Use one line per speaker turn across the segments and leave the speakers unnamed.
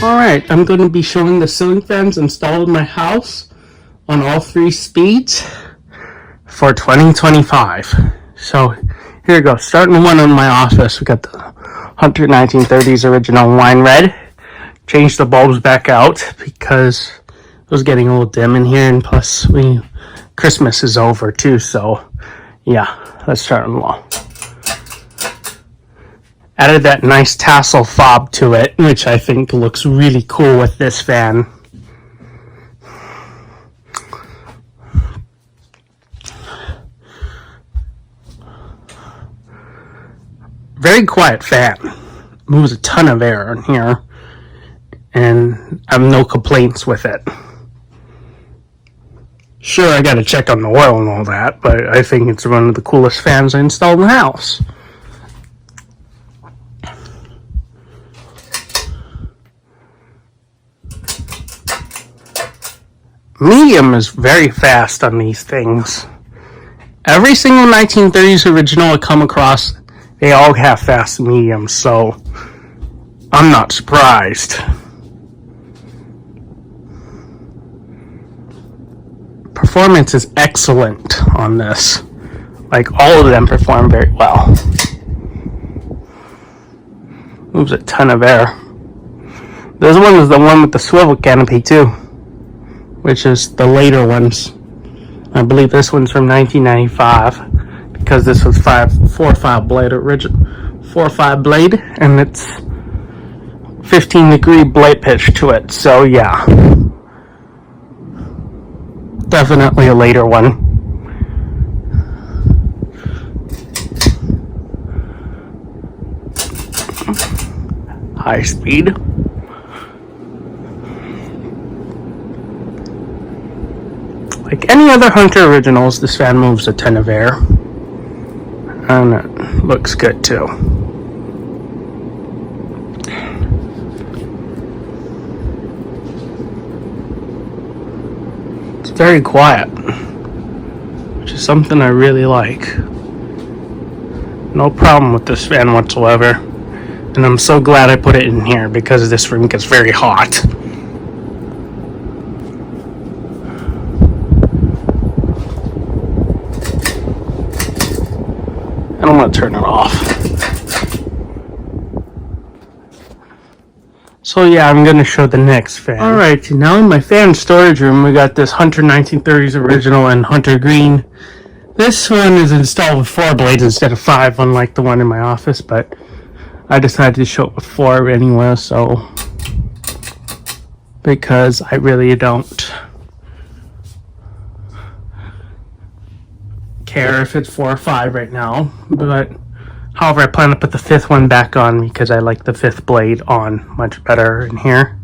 Alright, I'm going to be showing the ceiling fans installed in my house on all 3 speeds for 2025. So here we go. Starting one in my office, we got the Hunter 1930s original wine red. Changed the bulbs back out because it was getting a little dim in here, and plus Christmas is over too, so yeah, let's start them all. Added that nice tassel fob to it, which I think looks really cool with this fan. Very quiet fan. Moves a ton of air in here, and I have no complaints with it. Sure, I gotta check on the oil and all that, but I think it's one of the coolest fans I installed in the house. Medium is very fast on these things. Every single 1930s original I come across, they all have fast mediums, so I'm not surprised. Performance is excellent on this. Like, all of them perform very well. Moves a ton of air. This one is the one with the swivel canopy too, which is the later ones. I believe this one's from 1995 because this was 4-5 blade original, 4-5 blade, and it's 15-degree blade pitch to it. So yeah, definitely a later one. High speed. Like any other Hunter originals, this fan moves a ton of air, and it looks good too. It's very quiet, which is something I really like. No problem with this fan whatsoever, and I'm so glad I put it in here because this room gets very hot. And I'm going to turn it off. So yeah, I'm going to show the next fan. Alright, now in my fan storage room, we got this Hunter 1930s original and Hunter Green. This one is installed with 4 blades instead of 5, unlike the one in my office, but I decided to show it with 4 anyway, so because I really don't care if it's 4 or 5 right now, but however I plan to put the 5th one back on because I like the 5th blade on much better in here.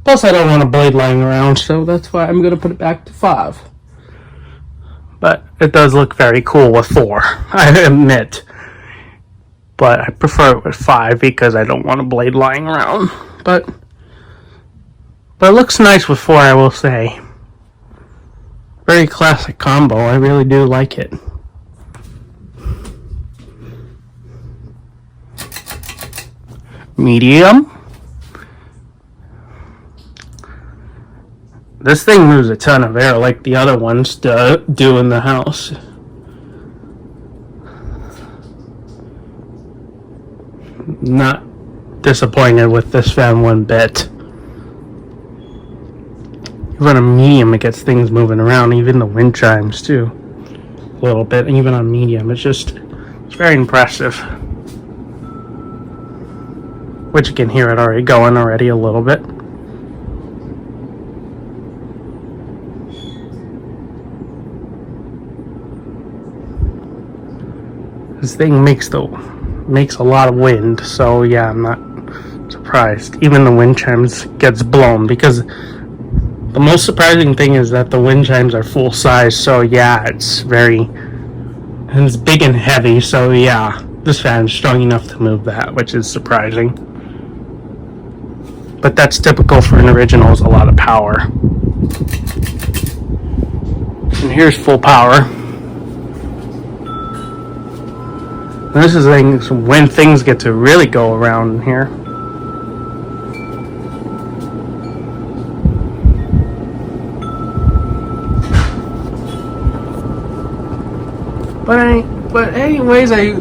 Plus I don't want a blade lying around, so that's why I'm going to put it back to 5. But it does look very cool with 4, I admit. But I prefer it with 5 because I don't want a blade lying around. But it looks nice with 4, I will say. Very classic combo. I really do like it. Medium. This thing moves a ton of air like the other ones do in the house. Not disappointed with this fan one bit. Even on medium, it gets things moving around, even the wind chimes too, a little bit, even on medium. It's very impressive. Which you can hear it already going already a little bit. This thing makes a lot of wind, so yeah, I'm not surprised. Even the wind chimes gets blown because the most surprising thing is that the wind chimes are full size, so yeah, it's big and heavy, so yeah, this fan is strong enough to move that, which is surprising. But that's typical for an original, is a lot of power. And here's full power. And this is when things get to really go around in here. anyways, I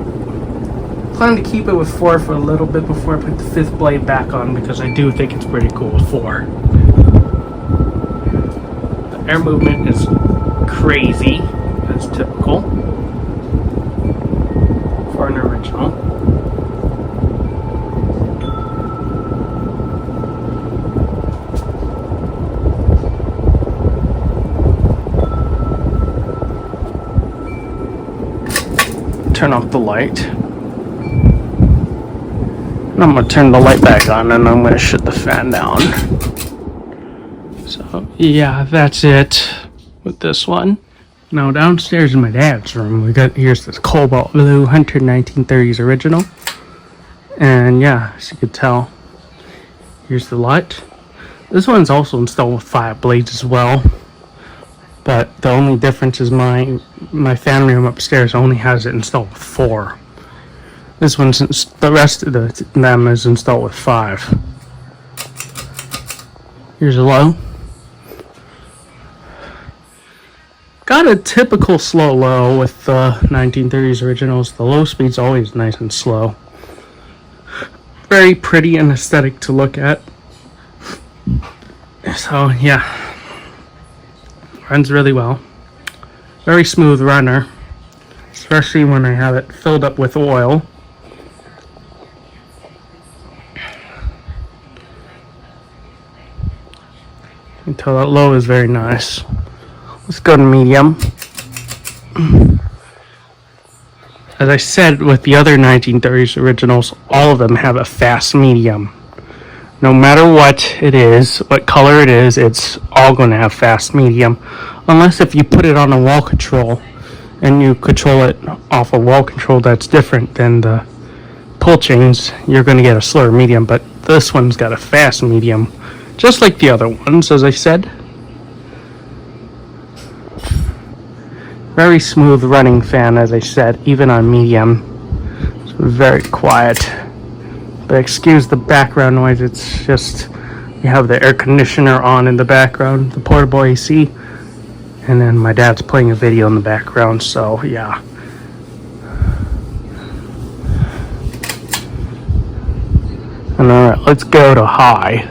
plan to keep it with 4 for a little bit before I put the 5th blade back on, because I do think it's pretty cool with 4. The air movement is crazy. That's typical for an original. Turn off the light. And I'm going to turn the light back on, and I'm going to shut the fan down. So, yeah, that's it with this one. Now, downstairs in my dad's room, here's this cobalt blue Hunter 1930s original. And yeah, as you can tell, here's the light. This one's also installed with 5 blades as well. But the only difference is my fan room upstairs only has it installed with 4. This one's, the rest of them is installed with 5. Here's a low. Got a typical slow low with the 1930s originals. The low speed's always nice and slow. Very pretty and aesthetic to look at. So yeah, runs really well. Very smooth runner, especially when I have it filled up with oil. Until that low is very nice. Let's go to medium. As I said with the other 1930s originals, all of them have a fast medium. No matter what it is, what color it is, it's all going to have fast medium. Unless if you put it on a wall control and you control it off a wall control that's different than the pull chains, you're going to get a slower medium. But this one's got a fast medium, just like the other ones, as I said. Very smooth running fan, as I said, even on medium. It's very quiet. But excuse the background noise, it's just, we have the air conditioner on in the background, the portable AC, and then my dad's playing a video in the background, so yeah. And alright, let's go to high.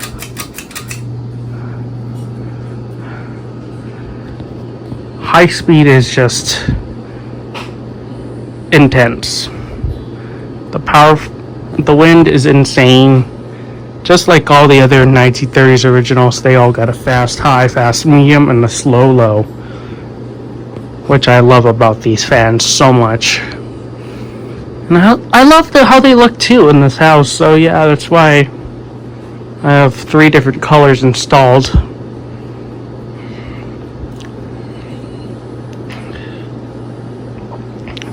High speed is just intense. The wind is insane. Just like all the other 1930s originals, they all got a fast high, fast medium, and a slow low, which I love about these fans so much. And I love how they look too in this house, so yeah, that's why I have 3 different colors installed.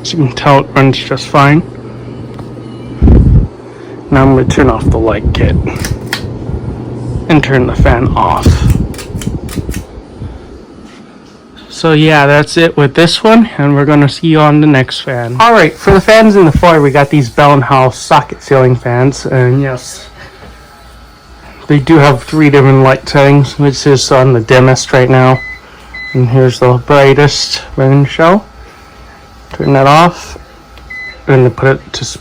As you can tell, it runs just fine. Now I'm going to turn off the light kit and turn the fan off. So yeah, that's it with this one, and we're going to see you on the next fan. Alright, for the fans in the foyer, we got these Bell & Howell socket ceiling fans, and yes, they do have 3 different light settings, which is on the dimmest right now. And here's the brightest we're going to show. Turn that off, and then put it to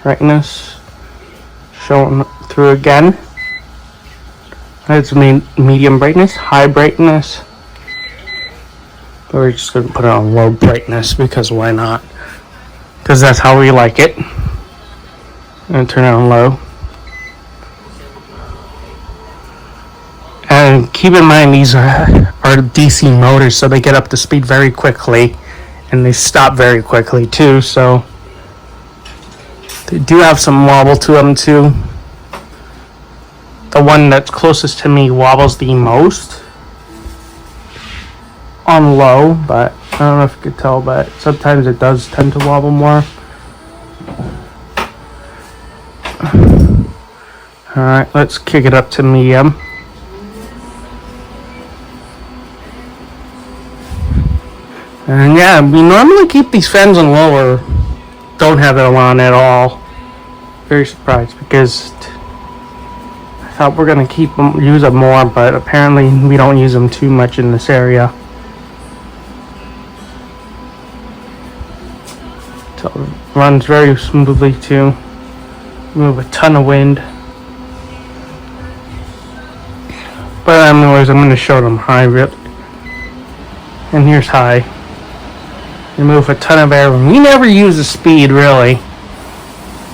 brightness. Showing through again. That's medium brightness, high brightness. But we're just going to put it on low brightness because why not? Because that's how we like it. And turn it on low. And keep in mind these are DC motors, so they get up to speed very quickly. And they stop very quickly too, so they do have some wobble to them too. The one that's closest to me wobbles the most on low, but I don't know if you could tell, but sometimes it does tend to wobble more. Alright, let's kick it up to medium. And yeah, we normally keep these fans on low or don't have it on at all. Very surprised because I thought we're going to use them more, but apparently we don't use them too much in this area. So it runs very smoothly too. Move a ton of wind. But anyways, I'm going to show them high. And here's high. You move a ton of air. We never use the speed really,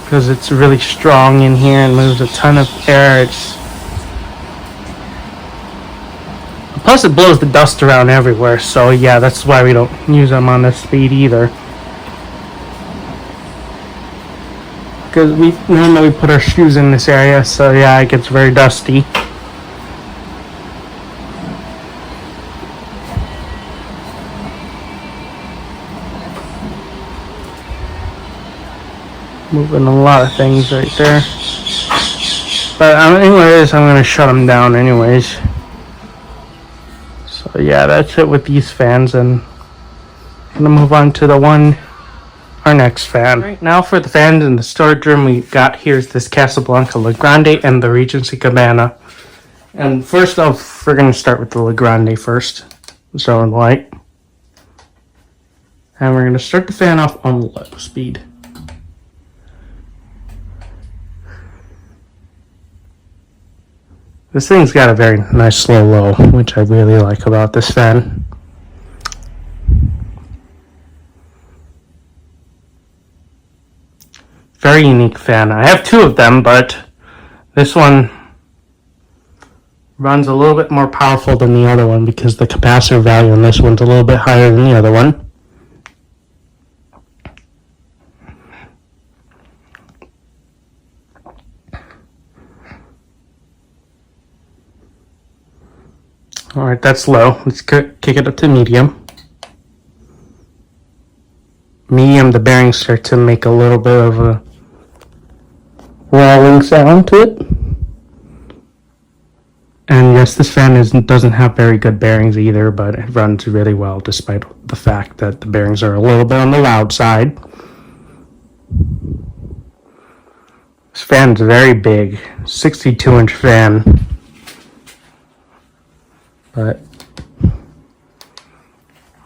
because it's really strong in here and moves a ton of air. Plus it blows the dust around everywhere, so yeah, that's why we don't use them on this speed either. Because we normally put our shoes in this area, so yeah, it gets very dusty. Moving a lot of things right there. But anyways, I'm going to shut them down anyways. So yeah, that's it with these fans, and I'm going to move on to our next fan. Right now for the fans in the storage room, we got here's this Casablanca L Grande and the Regency Cabana. And first off, we're going to start with the L Grande first. So in light. And we're going to start the fan off on low speed. This thing's got a very nice slow low, which I really like about this fan. Very unique fan. I have two of them, but this one runs a little bit more powerful than the other one because the capacitor value on this one's a little bit higher than the other one. Alright, that's low. Let's kick it up to medium. Medium, the bearings start to make a little bit of a rolling sound to it. And yes, this fan doesn't have very good bearings either, but it runs really well despite the fact that the bearings are a little bit on the loud side. This fan's very big, 62-inch fan. But I'm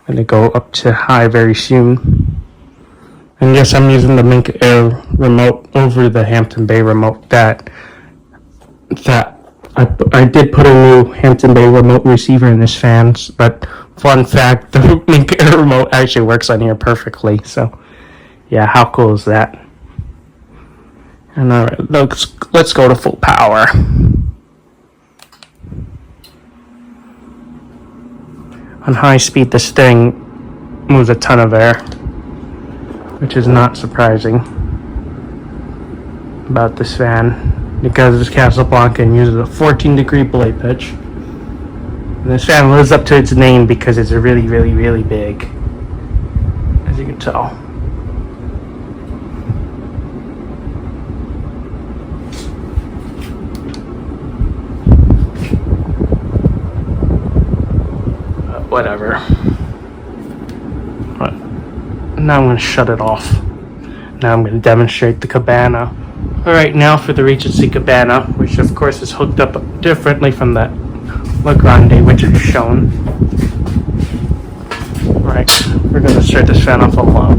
going to go up to high very soon. And yes, I'm using the Mink Air remote over the Hampton Bay remote that I did put a new Hampton Bay remote receiver in this fan, but fun fact, the Mink Air remote actually works on here perfectly. So yeah, how cool is that? And alright, let's go to full power. On high speed, this thing moves a ton of air, which is not surprising about this fan because this Casablanca uses a 14-degree blade pitch. And this fan lives up to its name because it's really, really, really big, as you can tell. Whatever. But now I'm going to shut it off. Now I'm going to demonstrate the Cabana. Alright, now for the Regency Cabana, which of course is hooked up differently from that L Grande, which is shown. Alright, we're going to start this fan off on low.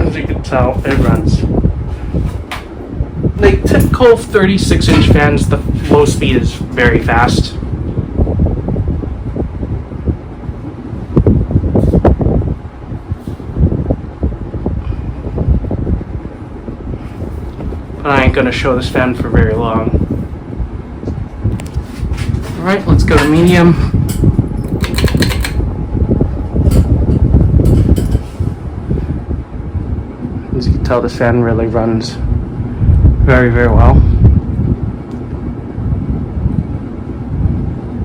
As you can tell, it runs. Like typical 36-inch fans, the low speed is very fast. But I ain't gonna show this fan for very long. Alright, let's go to medium. As you can tell, this fan really runs very, very well.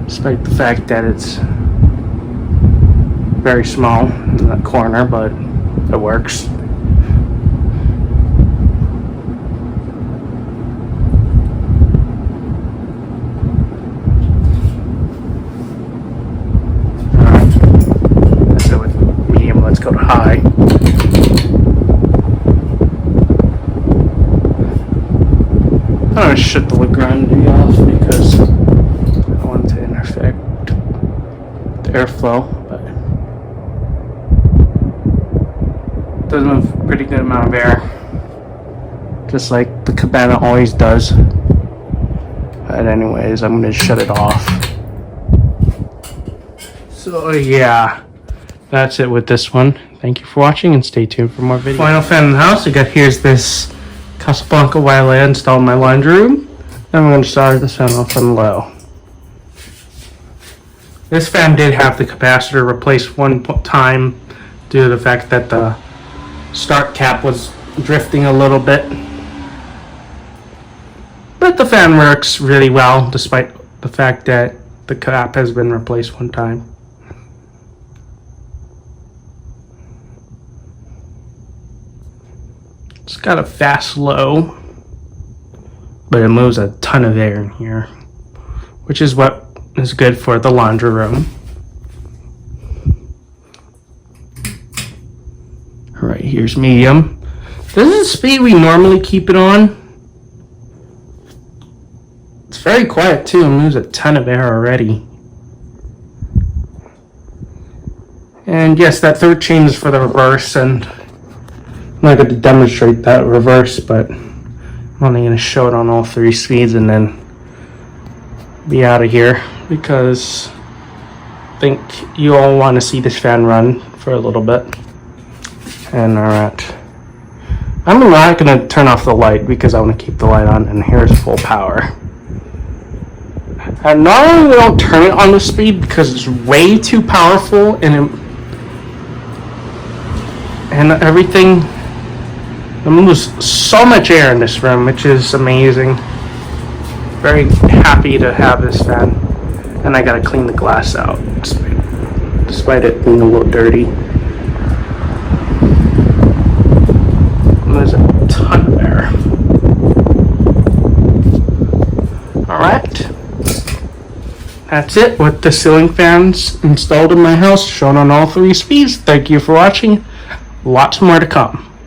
Despite the fact that it's very small in that corner, but it works. Alright, that's it with medium. Let's go to high. I'm going to shut the L Grande off because I don't want it to interfere. airflow, but it does move a pretty good amount of air, just like the Cabana always does. But anyways, I'm gonna shut it off. So yeah, that's it with this one. Thank you for watching and stay tuned for more videos. Final fan in the house. Here's this Casablanca L Grande installed in my laundry room. Then I'm going to start this fan off on low. This fan did have the capacitor replaced one time due to the fact that the start cap was drifting a little bit. But the fan works really well despite the fact that the cap has been replaced one time. It's got a fast low, but it moves a ton of air in here, which is what is good for the laundry room. Alright, here's medium. This is the speed we normally keep it on. It's very quiet too and moves a ton of air already. And yes, that third chain is for the reverse, and I'm not going to demonstrate that reverse, but I'm only going to show it on all 3 speeds and then be out of here, because I think you all want to see this fan run for a little bit. And alright, I'm not going to turn off the light because I want to keep the light on, and here's full power. And normally we don't turn it on the speed because it's way too powerful, and everything. It moves so much air in this room, which is amazing. Very happy to have this fan. And I gotta clean the glass out, despite it being a little dirty. And there's a ton of air. Alright. That's it with the ceiling fans installed in my house, shown on all 3 speeds. Thank you for watching. Lots more to come.